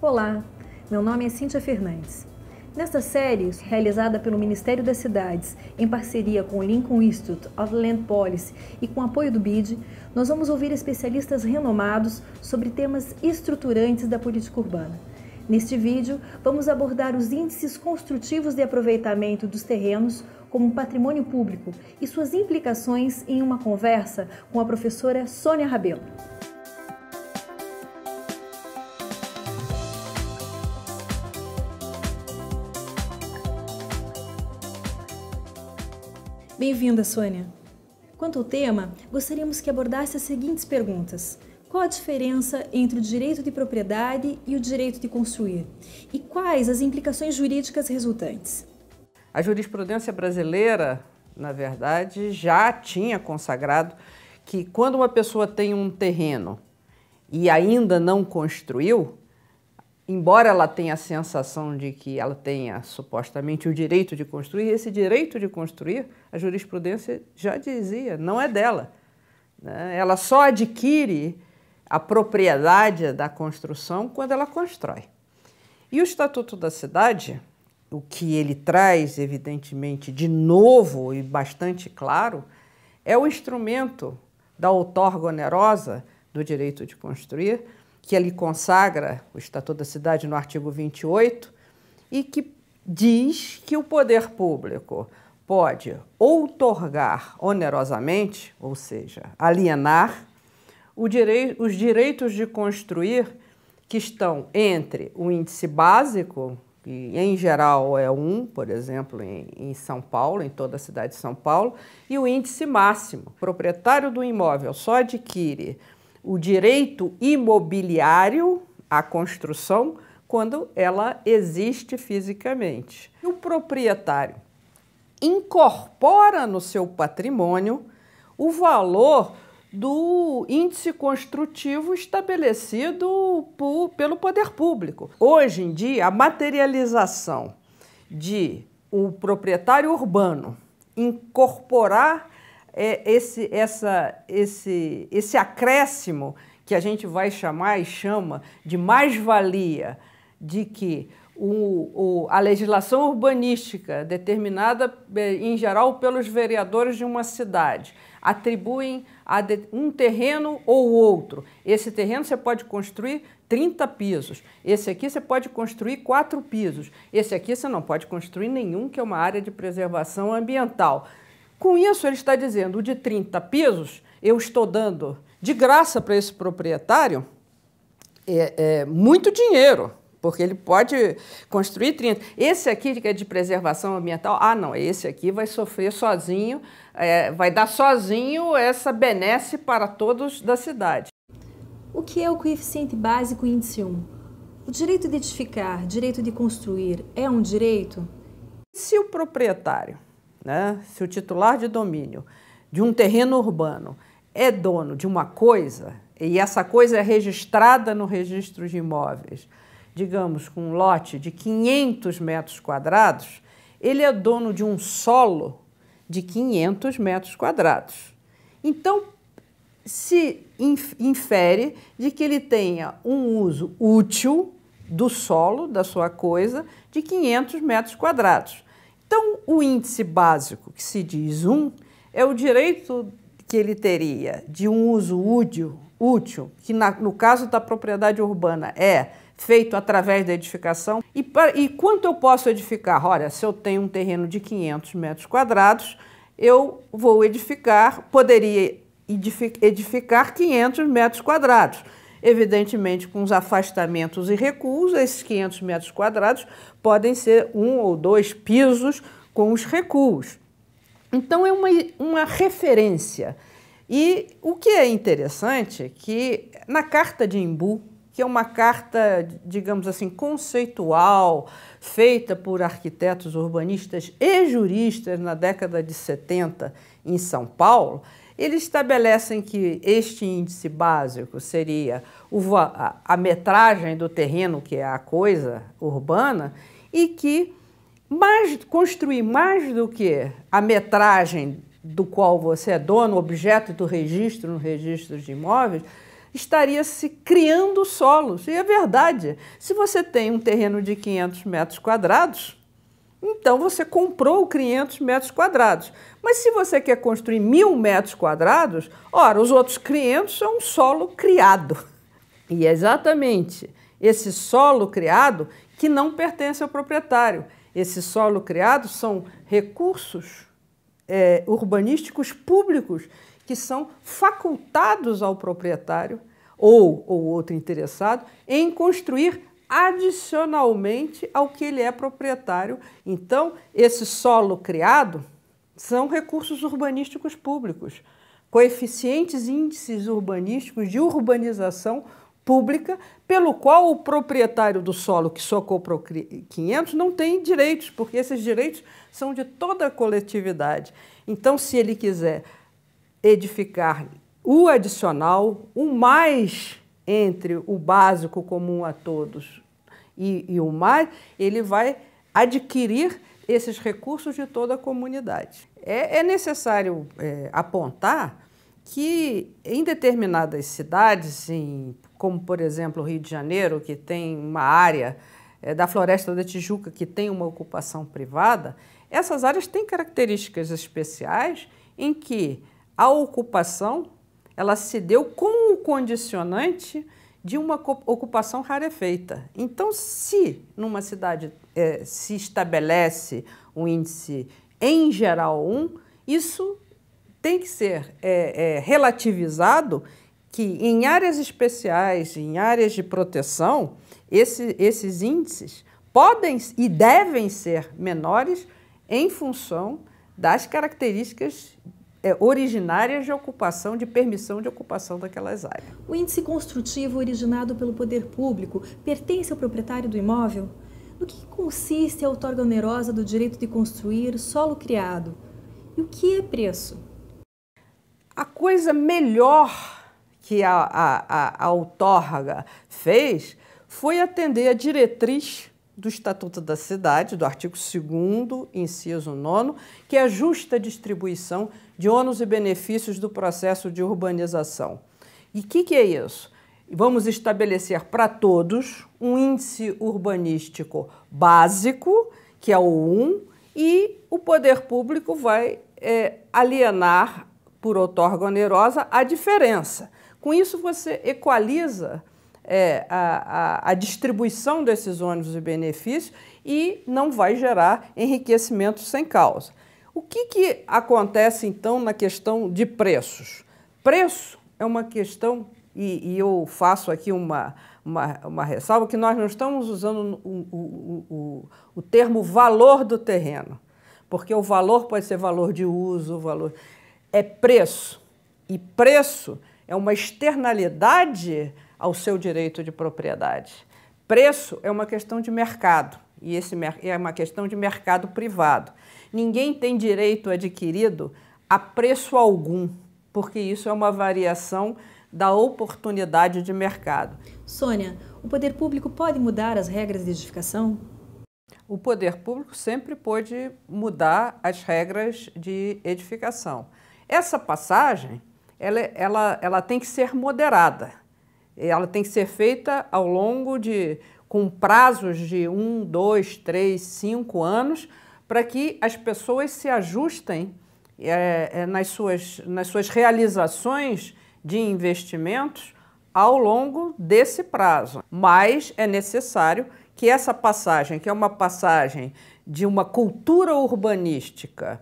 Olá, meu nome é Cíntia Fernandes. Nesta série, realizada pelo Ministério das Cidades, em parceria com o Lincoln Institute of Land Policy e com apoio do BID, nós vamos ouvir especialistas renomados sobre temas estruturantes da política urbana. Neste vídeo, vamos abordar os índices construtivos de aproveitamento dos terrenos como patrimônio público e suas implicações em uma conversa com a professora Sônia Rabelo. Bem-vinda, Sônia. Quanto ao tema, gostaríamos que abordasse as seguintes perguntas. Qual a diferença entre o direito de propriedade e o direito de construir? E quais as implicações jurídicas resultantes? A jurisprudência brasileira, na verdade, já tinha consagrado que quando uma pessoa tem um terreno e ainda não construiu, embora ela tenha a sensação de que ela tenha supostamente o direito de construir, esse direito de construir, a jurisprudência já dizia, não é dela, né? Ela só adquire a propriedade da construção quando ela constrói. E o Estatuto da Cidade, o que ele traz, evidentemente, de novo e bastante claro, é o instrumento da outorga onerosa do direito de construir, que ele consagra o Estatuto da Cidade no artigo 28 e que diz que o poder público pode outorgar onerosamente, ou seja, alienar, os direitos de construir que estão entre o índice básico, que em geral é 1, por exemplo, em São Paulo, em toda a cidade de São Paulo, e o índice máximo. O proprietário do imóvel só adquire o direito imobiliário à construção quando ela existe fisicamente. E o proprietário incorpora no seu patrimônio o valor do índice construtivo estabelecido pelo poder público. Hoje em dia, a materialização de o proprietário urbano incorporar esse acréscimo que a gente vai chamar e chama de mais-valia, de que a legislação urbanística determinada em geral pelos vereadores de uma cidade atribuem a um terreno ou outro. Esse terreno você pode construir 30 pisos, esse aqui você pode construir 4 pisos, esse aqui você não pode construir nenhum, que é uma área de preservação ambiental. Com isso, ele está dizendo, o de 30 pisos, eu estou dando de graça para esse proprietário muito dinheiro, porque ele pode construir 30. Esse aqui, que é de preservação ambiental, não, esse aqui vai sofrer sozinho, vai dar sozinho essa benesse para todos da cidade. O que é o coeficiente básico índice 1? O direito de edificar, direito de construir, é um direito? Se o proprietário, se o titular de domínio de um terreno urbano é dono de uma coisa, e essa coisa é registrada no registro de imóveis, digamos, com um lote de 500 metros quadrados, ele é dono de um solo de 500 metros quadrados. Então, se infere de que ele tenha um uso útil do solo, da sua coisa, de 500 metros quadrados. Então, o índice básico, que se diz 1, é o direito que ele teria de um uso útil, que no caso da propriedade urbana é feito através da edificação. E quanto eu posso edificar? Olha, se eu tenho um terreno de 500 metros quadrados, eu vou poderia edificar 500 metros quadrados. Evidentemente, com os afastamentos e recuos, esses 500 metros quadrados podem ser 1 ou 2 pisos com os recuos. Então, é uma referência. E o que é interessante é que na Carta de Embu, que é uma carta, digamos assim, conceitual, feita por arquitetos urbanistas e juristas na década de 70 em São Paulo, eles estabelecem que este índice básico seria a metragem do terreno, que é a coisa urbana, e que construir mais do que a metragem do qual você é dono, objeto do registro no registro de imóveis, estaria se criando solos. E é verdade. Se você tem um terreno de 500 metros quadrados, então você comprou 500 metros quadrados. Mas se você quer construir 1.000 metros quadrados, ora, os outros 500 são um solo criado. E é exatamente esse solo criado que não pertence ao proprietário. Esse solo criado são recursos urbanísticos públicos que são facultados ao proprietário ou outro interessado em construir adicionalmente ao que ele é proprietário. Então, esse solo criado são recursos urbanísticos públicos, coeficientes índices urbanísticos de urbanização pública, pelo qual o proprietário do solo que só comprou 500 não tem direitos, porque esses direitos são de toda a coletividade. Então, se ele quiser edificar o adicional, o mais entre o básico comum a todos e o mais, ele vai adquirir esses recursos de toda a comunidade. É necessário apontar que em determinadas cidades, como por exemplo o Rio de Janeiro, que tem uma área da Floresta da Tijuca que tem uma ocupação privada, essas áreas têm características especiais em que a ocupação ela se deu com o condicionante de uma ocupação rarefeita. Então, se numa cidade se estabelece um índice em geral 1, isso tem que ser relativizado que em áreas especiais, em áreas de proteção, esses índices podem e devem ser menores em função das características originárias de ocupação, de permissão de ocupação daquelas áreas. O índice construtivo originado pelo poder público pertence ao proprietário do imóvel? No que consiste a outorga onerosa do direito de construir solo criado? E o que é preço? A coisa melhor que a outorga fez foi atender a diretriz do Estatuto da Cidade, do artigo 2º, inciso 9º, que é a justa distribuição de ônus e benefícios do processo de urbanização. E o que é isso? Vamos estabelecer para todos um índice urbanístico básico, que é o 1, e o poder público vai alienar, por outorga onerosa, a diferença. Com isso, você equaliza a distribuição desses ônus e benefícios e não vai gerar enriquecimento sem causa. O que acontece, então, na questão de preços? Preço é uma questão, e eu faço aqui uma ressalva, que nós não estamos usando o termo valor do terreno, porque o valor pode ser valor de uso, valor é preço, e preço é uma externalidade ao seu direito de propriedade. Preço é uma questão de mercado, e é uma questão de mercado privado. Ninguém tem direito adquirido a preço algum, porque isso é uma variação da oportunidade de mercado. Sônia, o poder público pode mudar as regras de edificação? O poder público sempre pode mudar as regras de edificação. Essa passagem, ela tem que ser moderada. Ela tem que ser feita ao longo com prazos de 1, 2, 3, 5 anos, para que as pessoas se ajustem nas suas realizações de investimentos ao longo desse prazo. Mas é necessário que essa passagem, que é uma passagem de uma cultura urbanística,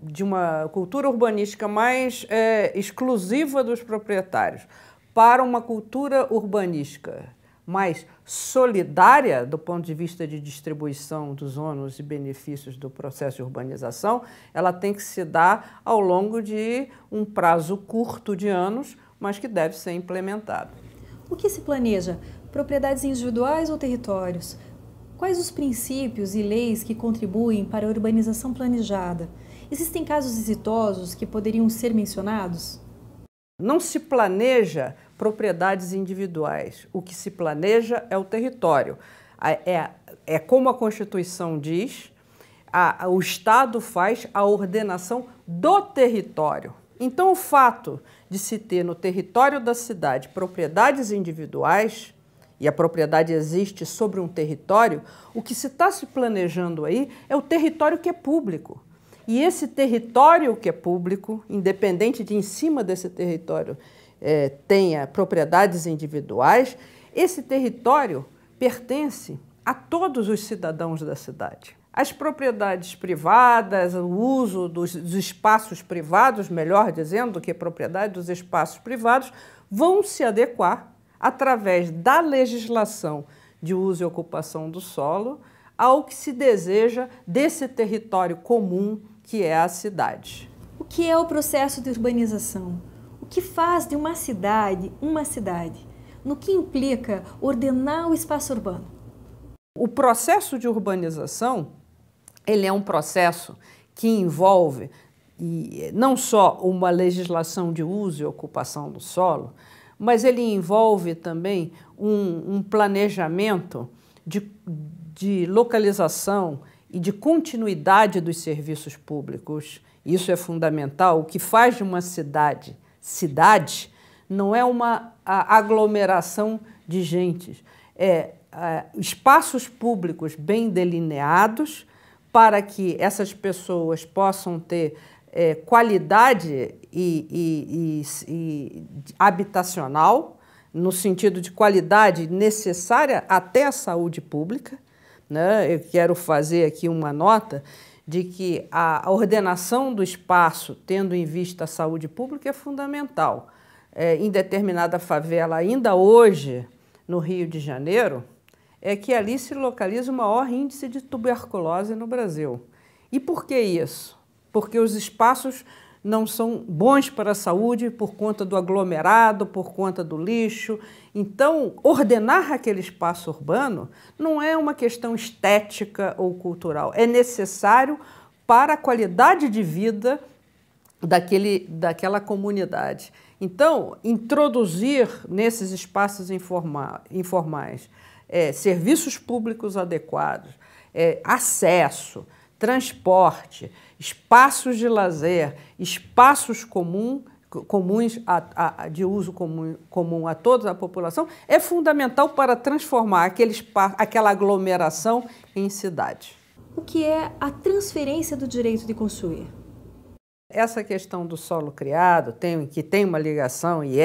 de uma cultura urbanística mais exclusiva dos proprietários, para uma cultura urbanística mais solidária do ponto de vista de distribuição dos ônus e benefícios do processo de urbanização, ela tem que se dar ao longo de um prazo curto de anos, mas que deve ser implementado. O que se planeja? Propriedades individuais ou territórios? Quais os princípios e leis que contribuem para a urbanização planejada? Existem casos exitosos que poderiam ser mencionados? Não se planeja propriedades individuais. O que se planeja é o território. É como a Constituição diz, o Estado faz a ordenação do território. Então, o fato de se ter no território da cidade propriedades individuais, e a propriedade existe sobre um território, o que se está se planejando aí é o território que é público. E esse território que é público, independente de em cima desse território tenha propriedades individuais, esse território pertence a todos os cidadãos da cidade. As propriedades privadas, o uso dos espaços privados, melhor dizendo, do que propriedade dos espaços privados, vão se adequar através da legislação de uso e ocupação do solo ao que se deseja desse território comum que é a cidade. O que é o processo de urbanização? O que faz de uma cidade uma cidade? No que implica ordenar o espaço urbano? O processo de urbanização, ele é um processo que envolve não só uma legislação de uso e ocupação do solo, mas ele envolve também um planejamento de localização e de continuidade dos serviços públicos. Isso é fundamental. O que faz de uma cidade não é uma aglomeração de gente, espaços públicos bem delineados para que essas pessoas possam ter qualidade habitacional, no sentido de qualidade necessária até a saúde pública, né? Eu quero fazer aqui uma nota de que a ordenação do espaço, tendo em vista a saúde pública, é fundamental. Em determinada favela, ainda hoje, no Rio de Janeiro, é que ali se localiza o maior índice de tuberculose no Brasil. E por que isso? Porque os espaços não são bons para a saúde por conta do aglomerado, por conta do lixo. Então, ordenar aquele espaço urbano não é uma questão estética ou cultural, é necessário para a qualidade de vida daquela comunidade. Então, introduzir nesses espaços informais serviços públicos adequados, acesso, transporte, espaços de lazer, espaços comuns de uso comum a toda a população, é fundamental para transformar aquela aglomeração em cidade. O que é a transferência do direito de construir? Essa questão do solo criado, que tem uma ligação e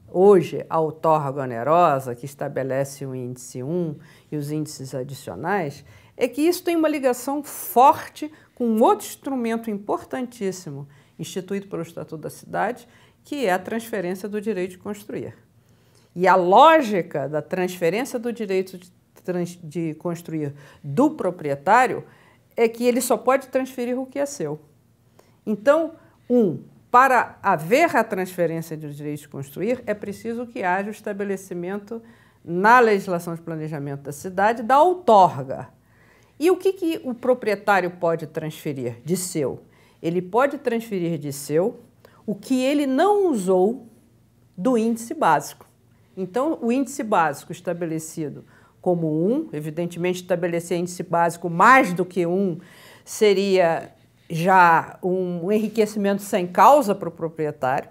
hoje a outorga onerosa, que estabelece o índice 1 e os índices adicionais, é que isso tem uma ligação forte com outro instrumento importantíssimo instituído pelo Estatuto da Cidade, que é a transferência do direito de construir. E a lógica da transferência do direito de construir do proprietário é que ele só pode transferir o que é seu. Então, para haver a transferência do direito de construir, é preciso que haja o estabelecimento na legislação de planejamento da cidade da outorga. E o que o proprietário pode transferir de seu? Ele pode transferir de seu o que ele não usou do índice básico. Então, o índice básico estabelecido como 1, evidentemente estabelecer índice básico mais do que 1 seria já um enriquecimento sem causa para o proprietário,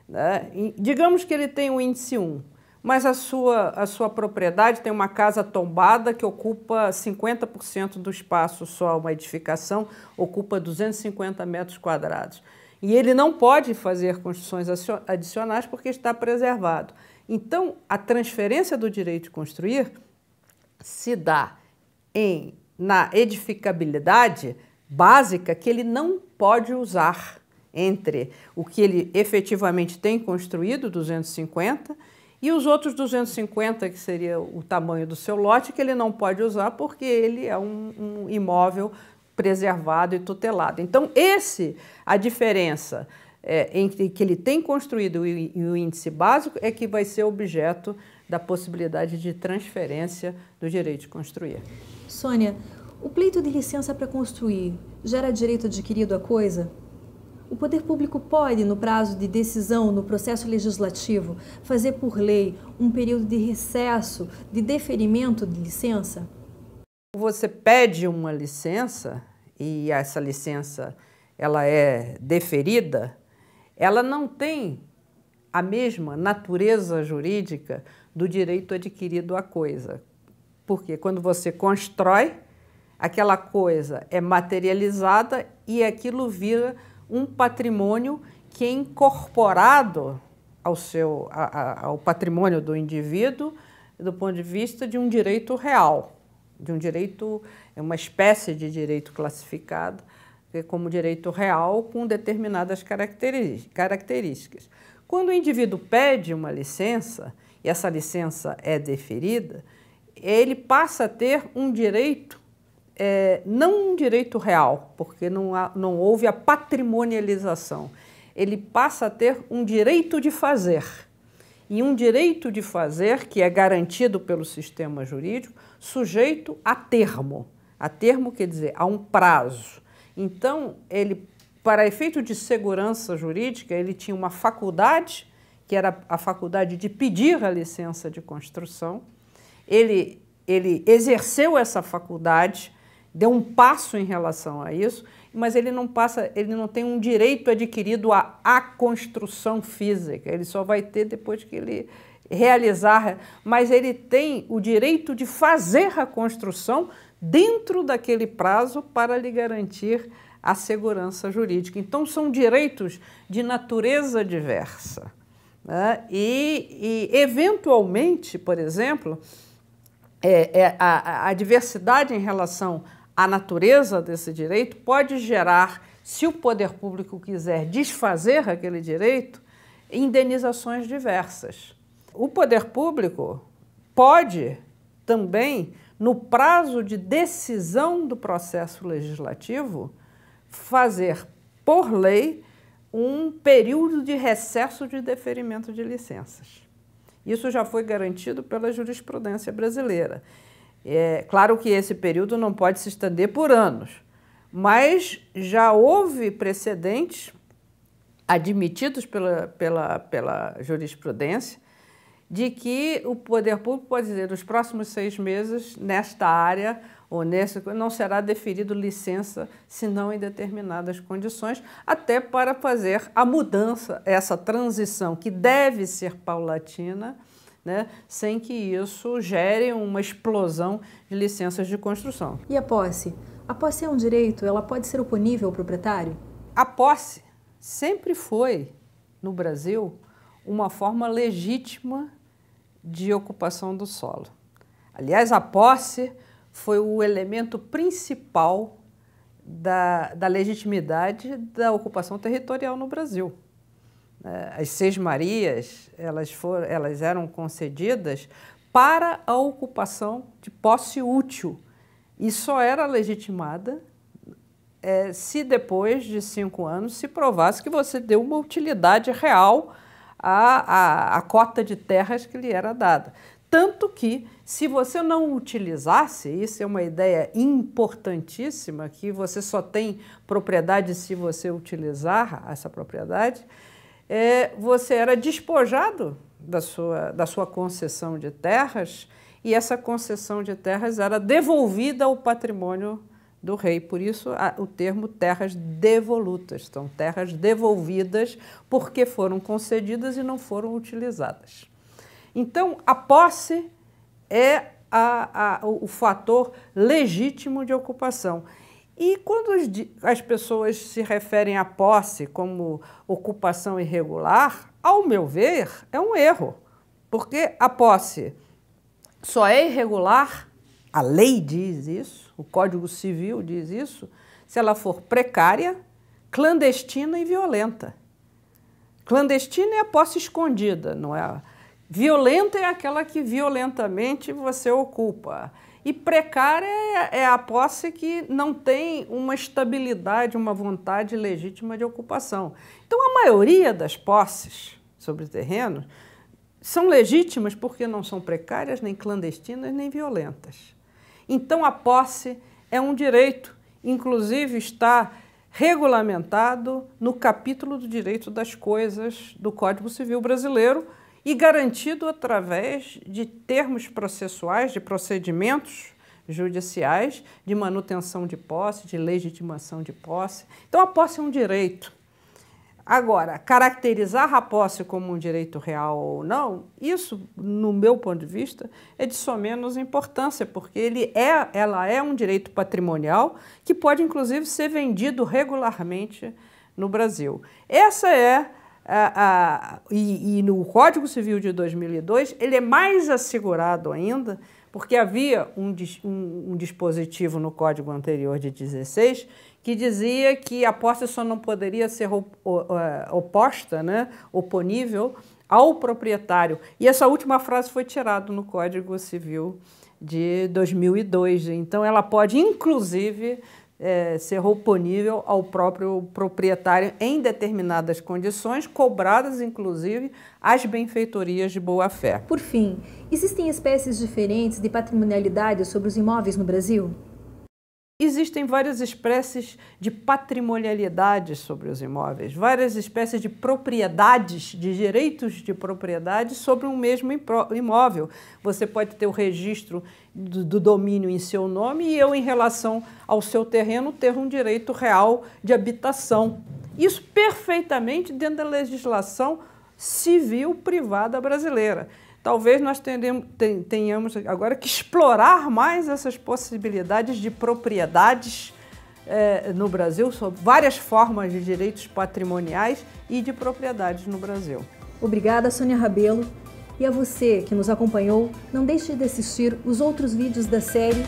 né? E digamos que ele tem o índice 1, mas a sua propriedade tem uma casa tombada que ocupa 50% do espaço só, uma edificação ocupa 250 metros quadrados. E ele não pode fazer construções adicionais porque está preservado. Então, a transferência do direito de construir se dá na edificabilidade básica que ele não pode usar entre o que ele efetivamente tem construído, 250, E os outros 250, que seria o tamanho do seu lote, que ele não pode usar porque ele é um imóvel preservado e tutelado. Então, a diferença entre que ele tem construído e o índice básico é que vai ser objeto da possibilidade de transferência do direito de construir. Sônia, o pleito de licença para construir gera direito adquirido à coisa? O poder público pode, no prazo de decisão no processo legislativo, fazer por lei um período de recesso, de deferimento de licença? Você pede uma licença e essa licença ela é deferida, ela não tem a mesma natureza jurídica do direito adquirido à coisa. Porque quando você constrói, aquela coisa é materializada e aquilo vira um patrimônio que é incorporado ao patrimônio do indivíduo do ponto de vista de um direito real, de um direito, uma espécie de direito classificado como direito real com determinadas características. Quando o indivíduo pede uma licença e essa licença é deferida, ele passa a ter um direito não um direito real, porque não houve a patrimonialização. Ele passa a ter um direito de fazer. E um direito de fazer que é garantido pelo sistema jurídico, sujeito a termo. A termo quer dizer a um prazo. Então, para efeito de segurança jurídica, ele tinha uma faculdade, que era a faculdade de pedir a licença de construção. Ele exerceu essa faculdade, deu um passo em relação a isso, mas ele não tem um direito adquirido à construção física, ele só vai ter depois que ele realizar, mas ele tem o direito de fazer a construção dentro daquele prazo para lhe garantir a segurança jurídica. Então, são direitos de natureza diversa, né? E eventualmente, por exemplo, a diversidade em relação à natureza desse direito pode gerar, se o poder público quiser desfazer aquele direito, indenizações diversas. O poder público pode também, no prazo de decisão do processo legislativo, fazer, por lei, um período de recesso de deferimento de licenças. Isso já foi garantido pela jurisprudência brasileira. É claro que esse período não pode se estender por anos, mas já houve precedentes admitidos pela jurisprudência de que o poder público pode dizer, nos próximos 6 meses, nesta área ou não será deferido licença, senão em determinadas condições, até para fazer a mudança, essa transição que deve ser paulatina, né, sem que isso gere uma explosão de licenças de construção. E a posse? A posse é um direito? Ela pode ser oponível ao proprietário? A posse sempre foi, no Brasil, uma forma legítima de ocupação do solo. Aliás, a posse foi o elemento principal da legitimidade da ocupação territorial no Brasil. As Seis Marias, elas eram concedidas para a ocupação de posse útil e só era legitimada se depois de 5 anos se provasse que você deu uma utilidade real à cota de terras que lhe era dada. Tanto que, se você não utilizasse, isso é uma ideia importantíssima, que você só tem propriedade se você utilizar essa propriedade, você era despojado da sua concessão de terras e essa concessão de terras era devolvida ao patrimônio do rei. Por isso, o termo terras devolutas, são terras devolvidas porque foram concedidas e não foram utilizadas. Então, a posse é o fator legítimo de ocupação. E quando as pessoas se referem à posse como ocupação irregular, ao meu ver, é um erro, porque a posse só é irregular, a lei diz isso, o Código Civil diz isso, se ela for precária, clandestina e violenta. Clandestina é a posse escondida, não é? Violenta é aquela que violentamente você ocupa. E precária é a posse que não tem uma estabilidade, uma vontade legítima de ocupação. Então, a maioria das posses sobre terrenos são legítimas porque não são precárias, nem clandestinas, nem violentas. Então, a posse é um direito, inclusive está regulamentado no capítulo do direito das coisas do Código Civil Brasileiro e garantido através de termos processuais, de procedimentos judiciais, de manutenção de posse, de legitimação de posse. Então, a posse é um direito. Agora, caracterizar a posse como um direito real ou não, isso, no meu ponto de vista, é de somenos importância, porque ela é um direito patrimonial que pode, inclusive, ser vendido regularmente no Brasil. Essa é e no Código Civil de 2002, ele é mais assegurado ainda, porque havia um dispositivo no Código anterior de 16 que dizia que a posse só não poderia ser oposta, né, oponível ao proprietário. E essa última frase foi tirada no Código Civil de 2002. Então, ela pode, inclusive, ser oponível ao próprio proprietário em determinadas condições, cobradas, inclusive, as benfeitorias de boa-fé. Por fim, existem espécies diferentes de patrimonialidade sobre os imóveis no Brasil? Existem várias espécies de patrimonialidade sobre os imóveis, várias espécies de propriedades, de direitos de propriedade sobre um mesmo imóvel. Você pode ter o registro do domínio em seu nome e eu, em relação ao seu terreno, ter um direito real de habitação. Isso perfeitamente dentro da legislação civil privada brasileira. Talvez nós tenhamos agora que explorar mais essas possibilidades de propriedades no Brasil, sobre várias formas de direitos patrimoniais e de propriedades no Brasil. Obrigada, Sônia Rabelo. E a você que nos acompanhou, não deixe de assistir os outros vídeos da série